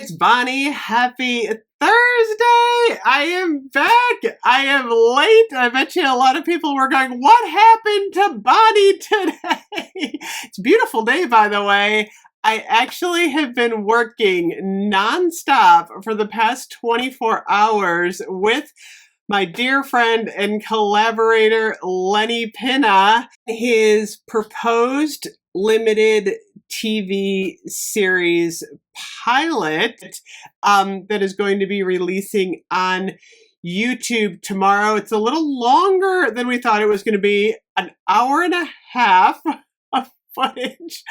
It's Bonnie. Happy Thursday. I am back. I am late. I bet you a lot of people were going, what happened to Bonnie today? It's a beautiful day, by the way. I actually have been working nonstop for the past 24 hours with my dear friend and collaborator, Lenny Pinna. His proposed limited TV series pilot that is going to be releasing on YouTube tomorrow. It's a little longer than we thought it was going to be, an hour and a half of footage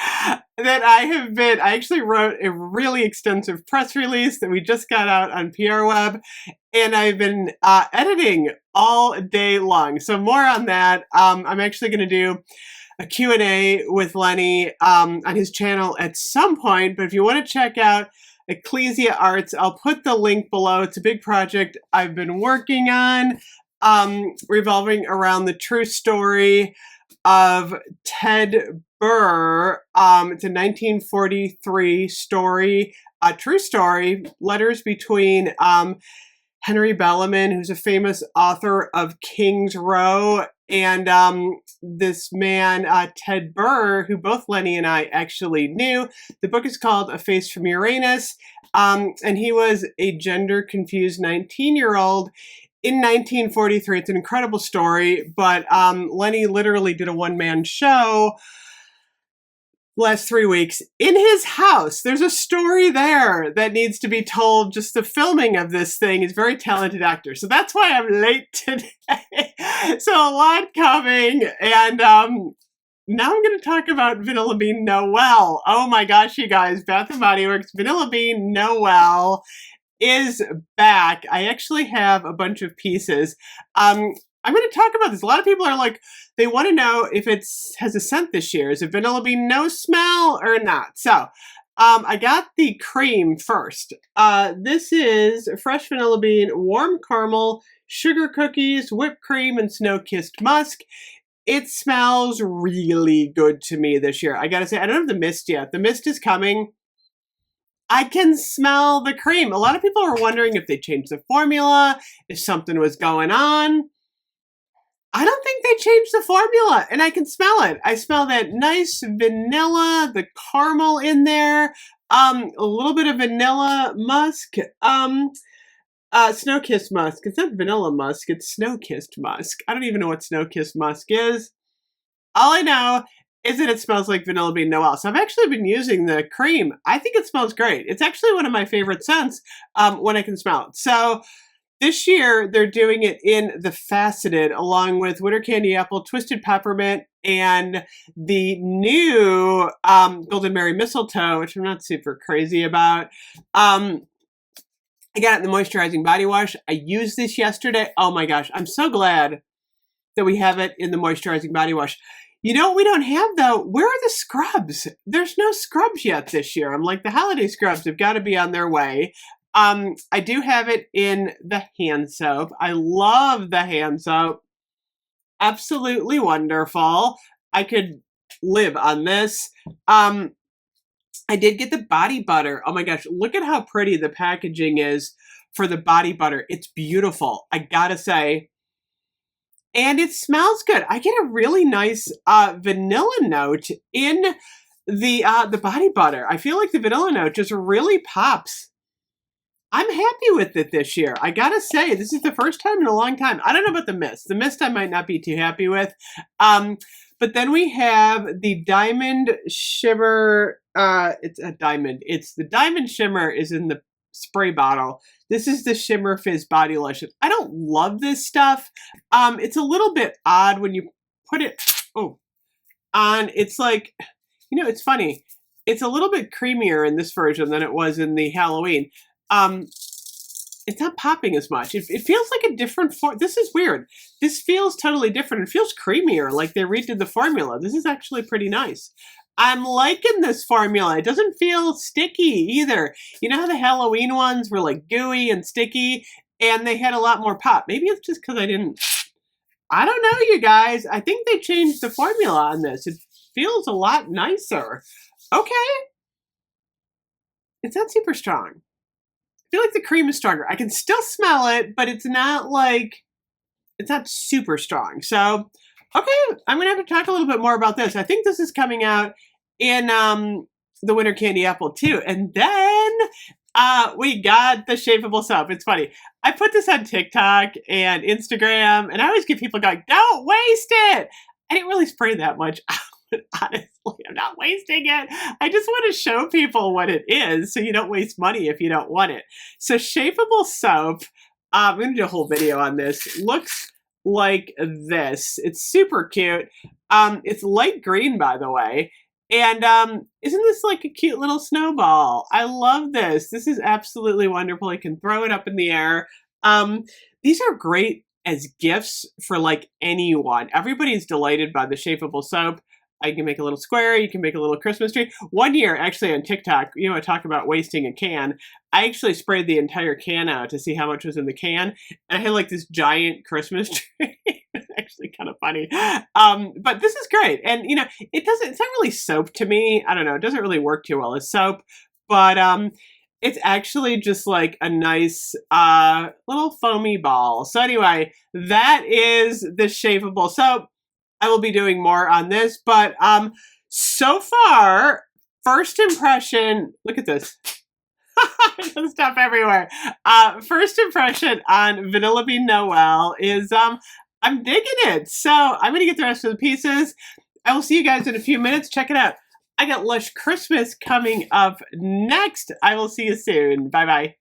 that I actually wrote a really extensive press release that we just got out on PR Web, and I've been editing all day long. So more on that. I'm actually going to do a Q&A with Lenny on his channel at some point, but if you want to check out Ecclesia Arts, I'll put the link below. It's a big project I've been working on, revolving around the true story of Ted Burr. It's a 1943 story, a true story, letters between Henry Bellarmine, who's a famous author of King's Row, and this man, Ted Burr, who both Lenny and I actually knew. The book is called A Face from Uranus, and he was a gender-confused 19-year-old in 1943. It's an incredible story, but Lenny literally did a one-man show last 3 weeks in his house. There's a story there that needs to be told. Just the filming of this thing. He's a very talented actor. So that's why I'm late today. So a lot coming. And now I'm going to talk about Vanilla Bean Noel. Oh my gosh, you guys. Bath & Body Works Vanilla Bean Noel is back. I actually have a bunch of pieces. I'm going to talk about this. A lot of people are like, they want to know if it has a scent this year. Is it Vanilla Bean no smell or not? So I got the cream first. This is Fresh Vanilla Bean, Warm Caramel, Sugar Cookies, Whipped Cream, and Snow-Kissed Musk. It smells really good to me this year. I gotta say, I don't have the mist yet. The mist is coming. I can smell the cream. A lot of people are wondering if they changed the formula, if something was going on. I don't think they changed the formula, and I can smell it. I smell that nice vanilla, the caramel in there, a little bit of vanilla musk, snow-kissed musk. It's not vanilla musk, it's snow-kissed musk. I don't even know what snow-kissed musk is. All I know is that it smells like Vanilla Bean Noel. So I've actually been using the cream. I think it smells great. It's actually one of my favorite scents when I can smell it. So this year, they're doing it in the faceted, along with Winter Candy Apple, Twisted Peppermint, and the new Golden Mary Mistletoe, which I'm not super crazy about. I got it in the moisturizing body wash. I used this yesterday. Oh my gosh, I'm so glad that we have it in the moisturizing body wash. You know what we don't have, though? Where are the scrubs? There's no scrubs yet this year. I'm like, the holiday scrubs have got to be on their way. I do have it in the hand soap. I love the hand soap. Absolutely wonderful. I could live on this. I did get the body butter. Oh my gosh, look at how pretty the packaging is for the body butter. It's beautiful, I gotta say. And it smells good. I get a really nice vanilla note in the body butter. I feel like the vanilla note just really pops. I'm happy with it this year. I gotta say, this is the first time in a long time. I don't know about the mist. The mist I might not be too happy with. But then we have the Diamond Shimmer. It's a diamond. It's the Diamond Shimmer is in the spray bottle. This is the Shimmer Fizz Body Lotion. I don't love this stuff. It's a little bit odd when you put it on. It's like, you know, it's funny. It's a little bit creamier in this version than it was in the Halloween. It's not popping as much. It feels like a different form. This is weird. This feels totally different. It feels creamier, like they redid the formula. This is actually pretty nice. I'm liking this formula. It doesn't feel sticky either. You know how the Halloween ones were like gooey and sticky, and they had a lot more pop. Maybe it's just because I don't know, you guys. I think they changed the formula on this. It feels a lot nicer. Okay. It's not super strong. feel like the cream is stronger. I can still smell it, but it's not like, it's not super strong. So, okay, I'm going to have to talk a little bit more about this. I think this is coming out in the Winter Candy Apple too. And then we got the Shapable soap. It's funny. I put this on TikTok and Instagram, and I always get people going, don't waste it. I didn't really spray that much. Honestly, I'm not wasting it. I just want to show people what it is so you don't waste money if you don't want it. So Shapable soap, I'm going to do a whole video on this. Looks like this. It's super cute. It's light green, by the way. And isn't this like a cute little snowball? I love this. This is absolutely wonderful. I can throw it up in the air. These are great as gifts for like anyone. Everybody's delighted by the Shapable soap. You can make a little square, you can make a little Christmas tree. One year, actually on TikTok, you know, I talk about wasting a can. I actually sprayed the entire can out to see how much was in the can. And I had like this giant Christmas tree. It's actually kind of funny. But this is great. And, you know, it's not really soap to me. I don't know, it doesn't really work too well as soap. But it's actually just like a nice little foamy ball. So anyway, that is the Shapable soap. I will be doing more on this, but so far, first impression, look at this. There's stuff everywhere. First impression on Vanilla Bean Noel is I'm digging it. So I'm going to get the rest of the pieces. I will see you guys in a few minutes. Check it out. I got Lush Christmas coming up next. I will see you soon. Bye-bye.